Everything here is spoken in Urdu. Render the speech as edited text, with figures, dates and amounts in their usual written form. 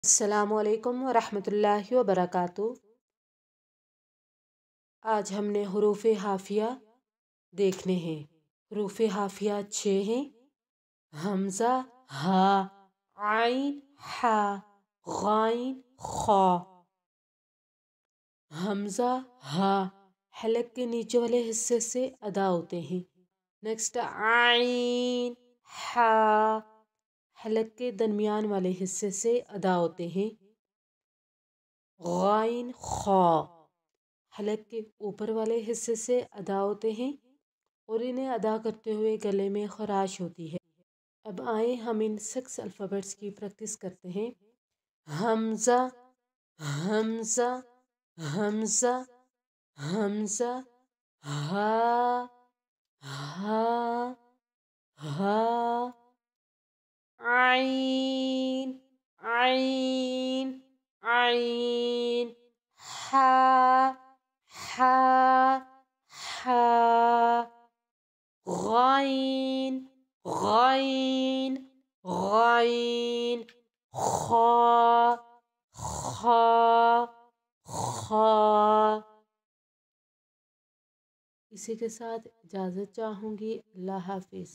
السلام علیکم ورحمۃ اللہ وبرکاتہ۔ آج ہم نے حروف ہافیہ دیکھنے ہیں۔ حروف ہافیہ 6 ہیں: حمزہ ہا، عین حا، غائن خا۔ حمزہ ہا حلق کے نیچے والے حصے سے ادا ہوتے ہیں۔ نیکسٹ عین حا حلق کے درمیان والے حصے سے ادا ہوتے ہیں۔ غائن خا حلق کے اوپر والے حصے سے ادا ہوتے ہیں اور انہیں ادا کرتے ہوئے گلے میں خراش ہوتی ہے۔ اب آئیں ہم ان 6 الفابیٹس کی پریکٹس کرتے ہیں۔ حمزہ حمزہ حمزہ حمزہ، ہا ہا ہا، عین عین عین، حا حا حا، غائن غائن غائن، خا خا خا۔ اسی کے ساتھ اجازت چاہوں گی۔ اللہ حافظ۔